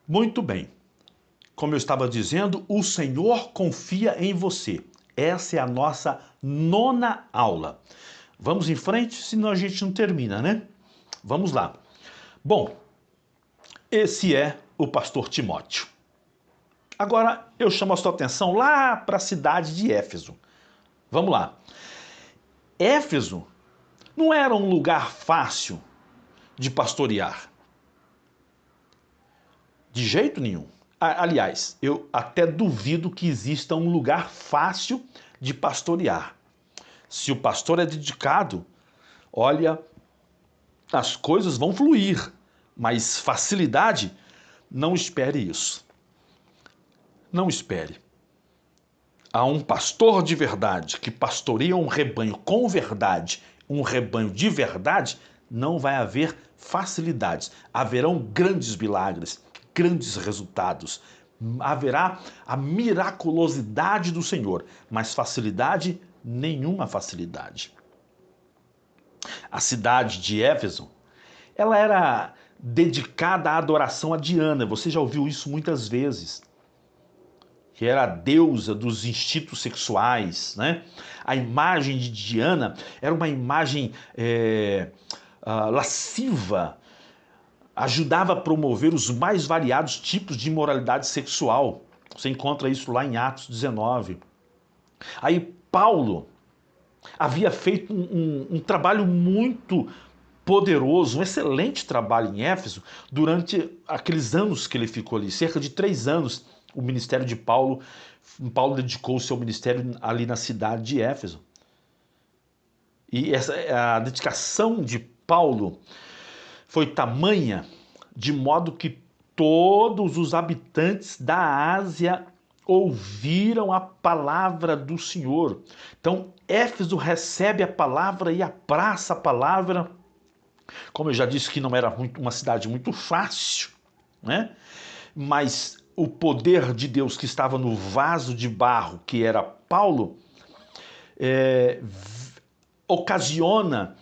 Muito bem. Como eu estava dizendo, o Senhor confia em você. Essa é a nossa 9ª aula. Vamos em frente, senão a gente não termina, né? Vamos lá. Bom, esse é o pastor Timóteo. Agora eu chamo a sua atenção lá para a cidade de Éfeso. Vamos lá. Éfeso não era um lugar fácil de pastorear. De jeito nenhum. Aliás, eu até duvido que exista um lugar fácil de pastorear. Se o pastor é dedicado, olha, as coisas vão fluir, mas facilidade, não espere isso. Não espere. Há um pastor de verdade que pastoreia um rebanho com verdade, um rebanho de verdade, não vai haver facilidades. Haverão grandes milagres, grandes resultados. Haverá a miraculosidade do Senhor, mas facilidade, nenhuma facilidade. A cidade de Éfeso, ela era dedicada à adoração a Diana. Você já ouviu isso muitas vezes. Que era a deusa dos instintos sexuais, né? A imagem de Diana era uma imagem lasciva, ajudava a promover os mais variados tipos de imoralidade sexual. Você encontra isso lá em Atos 19. Aí Paulo havia feito um trabalho muito poderoso, um excelente trabalho em Éfeso durante aqueles anos que ele ficou ali, cerca de 3 anos. O ministério de Paulo dedicou o seu ministério ali na cidade de Éfeso. E a dedicação de Paulo foi tamanha, de modo que todos os habitantes da Ásia ouviram a palavra do Senhor. Então, Éfeso recebe a palavra e abraça a palavra. Como eu já disse que não era uma cidade muito fácil, né? Mas o poder de Deus que estava no vaso de barro, que era Paulo, ocasiona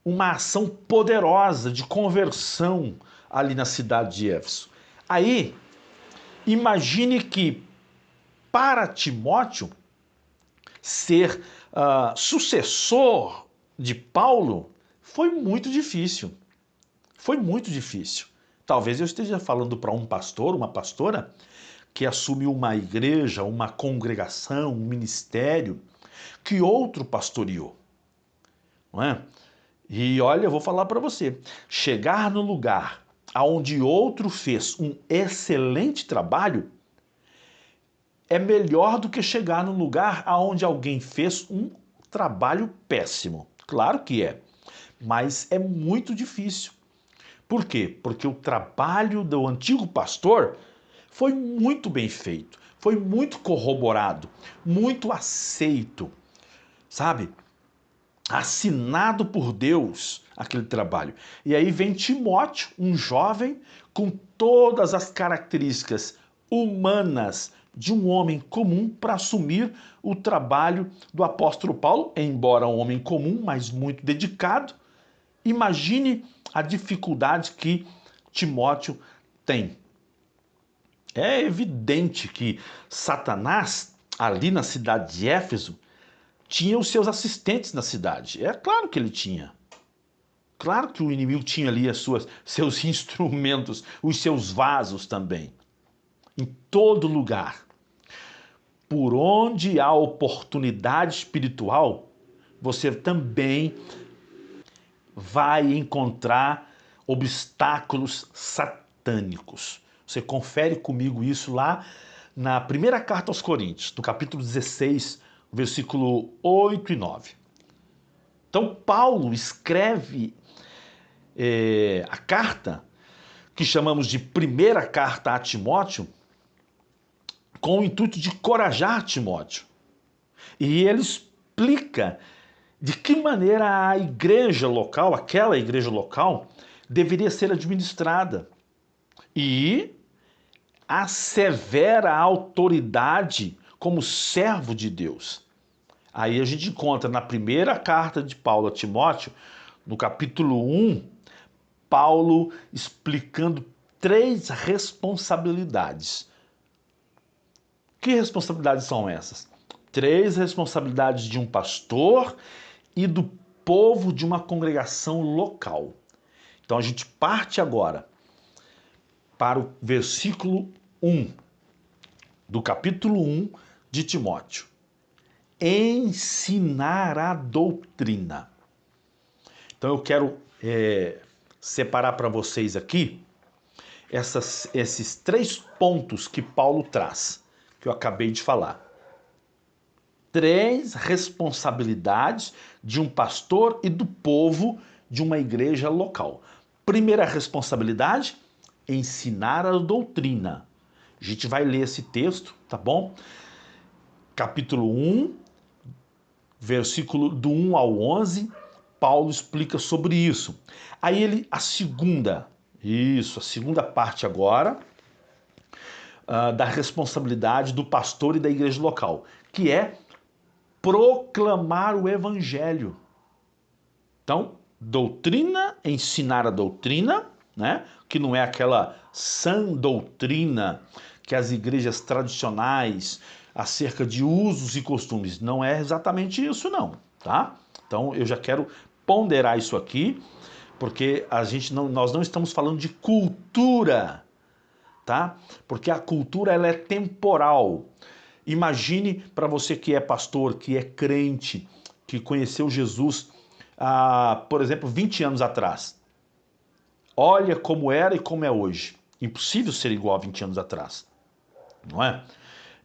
uma ação poderosa de conversão ali na cidade de Éfeso. Aí, imagine que para Timóteo ser sucessor de Paulo foi muito difícil. Foi muito difícil. Talvez eu esteja falando para um pastor, uma pastora, que assumiu uma igreja, uma congregação, um ministério, que outro pastoreou. Não é? E olha, eu vou falar para você, chegar no lugar onde outro fez um excelente trabalho é melhor do que chegar no lugar onde alguém fez um trabalho péssimo. Claro que é, mas é muito difícil. Por quê? Porque o trabalho do antigo pastor foi muito bem feito, foi muito corroborado, muito aceito, sabe? Assinado por Deus aquele trabalho. E aí vem Timóteo, um jovem com todas as características humanas de um homem comum para assumir o trabalho do apóstolo Paulo, embora um homem comum, mas muito dedicado. Imagine a dificuldade que Timóteo tem. É evidente que Satanás, ali na cidade de Éfeso, tinha os seus assistentes na cidade. É claro que ele tinha. Claro que o inimigo tinha ali seus instrumentos, os seus vasos também. Em todo lugar. Por onde há oportunidade espiritual, você também vai encontrar obstáculos satânicos. Você confere comigo isso lá na primeira carta aos Coríntios, no capítulo 16, versículo 8 e 9. Então Paulo escreve a carta, que chamamos de primeira carta a Timóteo, com o intuito de encorajar Timóteo. E ele explica de que maneira a igreja local, aquela igreja local, deveria ser administrada. E assevera a autoridade como servo de Deus. Aí a gente encontra na primeira carta de Paulo a Timóteo, no capítulo 1, Paulo explicando 3 responsabilidades. Que responsabilidades são essas? 3 responsabilidades de um pastor e do povo de uma congregação local. Então a gente parte agora para o versículo 1 do capítulo 1 de Timóteo. Ensinar a doutrina. Então eu quero separar para vocês aqui esses 3 pontos que Paulo traz, que eu acabei de falar. 3 responsabilidades de um pastor e do povo de uma igreja local. Primeira responsabilidade, ensinar a doutrina. A gente vai ler esse texto, tá bom? Capítulo 1, versículo do 1 ao 11, Paulo explica sobre isso. Aí a segunda parte agora, da responsabilidade do pastor e da igreja local, que é proclamar o evangelho. Então, doutrina, ensinar a doutrina, né? Que não é aquela sã doutrina que as igrejas tradicionais acerca de usos e costumes. Não é exatamente isso não, tá? Então eu já quero ponderar isso aqui, porque nós não estamos falando de cultura, tá? Porque a cultura ela é temporal. Imagine para você que é pastor, que é crente, que conheceu Jesus por exemplo, 20 anos atrás. Olha como era e como é hoje. Impossível ser igual a 20 anos atrás, não é?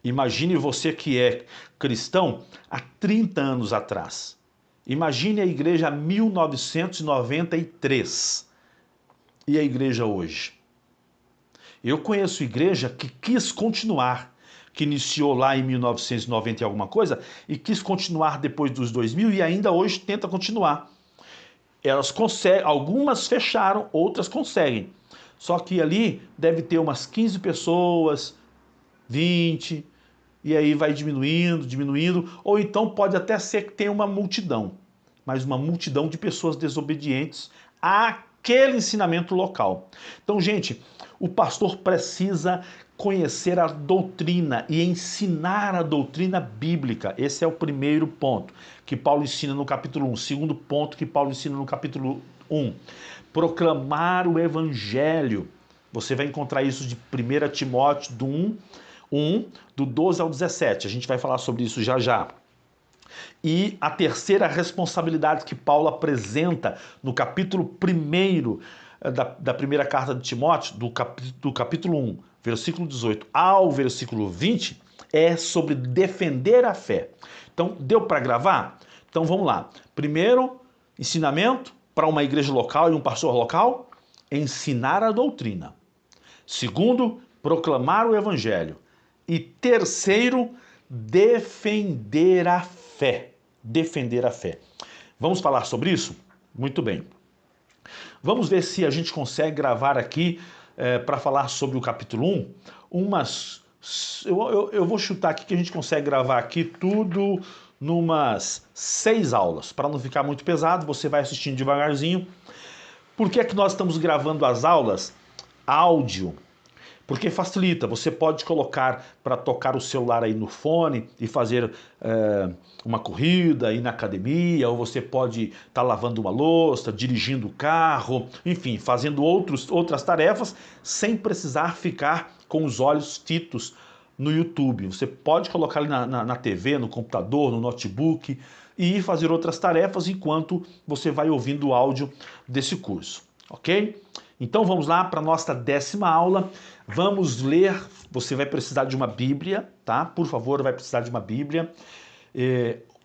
Imagine você que é cristão há 30 anos atrás. Imagine a igreja 1993 e a igreja hoje. Eu conheço igreja que quis continuar, que iniciou lá em 1990 e alguma coisa e quis continuar depois dos 2000 e ainda hoje tenta continuar. Elas conseguem, algumas fecharam, outras conseguem. Só que ali deve ter umas 15 pessoas, 20, e aí vai diminuindo, ou então pode até ser que tenha uma multidão, mas uma multidão de pessoas desobedientes àquele ensinamento local. Então, gente, o pastor precisa conhecer a doutrina e ensinar a doutrina bíblica. Esse é o primeiro ponto que Paulo ensina no capítulo 1. Segundo ponto que Paulo ensina no capítulo 1. Proclamar o evangelho. Você vai encontrar isso de 1 Timóteo do 1, do 12 ao 17. A gente vai falar sobre isso já já. E a terceira responsabilidade que Paulo apresenta no capítulo 1 da primeira carta de Timóteo, do capítulo 1, versículo 18 ao versículo 20, é sobre defender a fé. Então, deu para gravar? Então vamos lá. Primeiro, ensinamento para uma igreja local e um pastor local, ensinar a doutrina. Segundo, proclamar o evangelho. E terceiro, defender a fé. Defender a fé. Vamos falar sobre isso? Muito bem. Vamos ver se a gente consegue gravar aqui para falar sobre o capítulo 1 eu vou chutar aqui que a gente consegue gravar aqui tudo numas 6 aulas. Para não ficar muito pesado, você vai assistindo devagarzinho. Por que é que nós estamos gravando as aulas áudio? Porque facilita, você pode colocar para tocar o celular aí no fone e fazer uma corrida, ir na academia, ou você pode estar lavando uma louça, dirigindo o carro, enfim, fazendo outras tarefas sem precisar ficar com os olhos fitos no YouTube. Você pode colocar ali na TV, no computador, no notebook e ir fazer outras tarefas enquanto você vai ouvindo o áudio desse curso, ok? Então vamos lá para a nossa 10ª aula. Vamos ler, você vai precisar de uma Bíblia, tá? Por favor, vai precisar de uma Bíblia.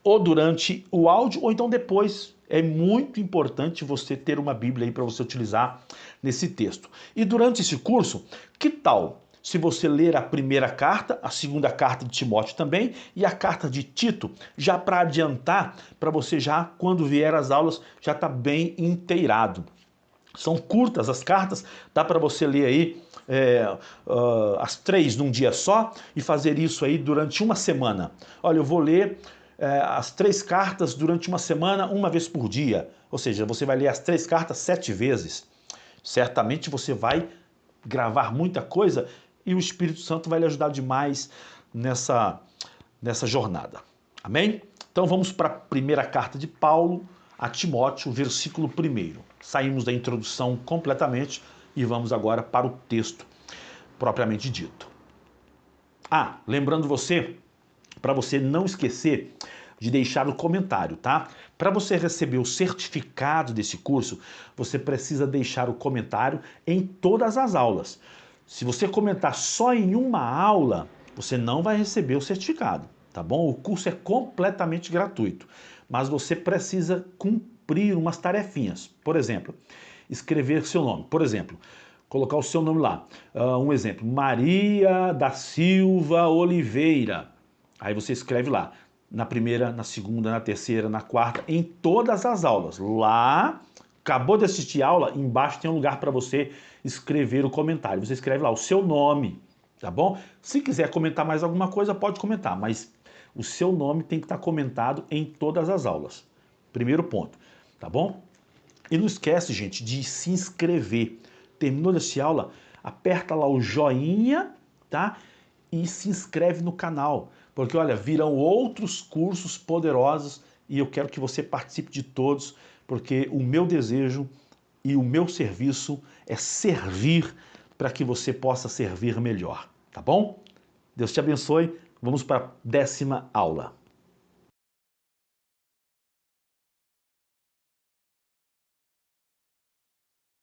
Ou durante o áudio, ou então depois. É muito importante você ter uma Bíblia aí para você utilizar nesse texto. E durante esse curso, que tal se você ler a primeira carta, a segunda carta de Timóteo também, e a carta de Tito, já para adiantar, para você já, quando vier as aulas, já tá bem inteirado. São curtas as cartas, dá para você ler aí as 3 num dia só e fazer isso aí durante uma semana. Olha, eu vou ler as 3 cartas durante uma semana, uma vez por dia. Ou seja, você vai ler as 3 cartas 7 vezes. Certamente você vai gravar muita coisa e o Espírito Santo vai lhe ajudar demais nessa jornada. Amém? Então vamos para a primeira carta de Paulo a Timóteo, versículo 1. Saímos da introdução completamente e vamos agora para o texto propriamente dito. Lembrando você, para você não esquecer de deixar o comentário, tá? Para você receber o certificado desse curso, você precisa deixar o comentário em todas as aulas. Se você comentar só em uma aula, você não vai receber o certificado, tá bom? O curso é completamente gratuito, mas você precisa cumprir umas tarefinhas. Por exemplo, escrever seu nome. Por exemplo, colocar o seu nome lá. Um exemplo, Maria da Silva Oliveira. Aí você escreve lá, na primeira, na segunda, na terceira, na quarta, em todas as aulas. Lá, acabou de assistir a aula, embaixo tem um lugar para você escrever o comentário. Você escreve lá o seu nome, tá bom? Se quiser comentar mais alguma coisa, pode comentar, mas o seu nome tem que estar comentado em todas as aulas. Primeiro ponto, tá bom? E não esquece, gente, de se inscrever. Terminou dessa aula, aperta lá o joinha, tá? E se inscreve no canal, porque olha, virão outros cursos poderosos e eu quero que você participe de todos, porque o meu desejo e o meu serviço é servir para que você possa servir melhor, tá bom? Deus te abençoe. Vamos para a 10ª aula.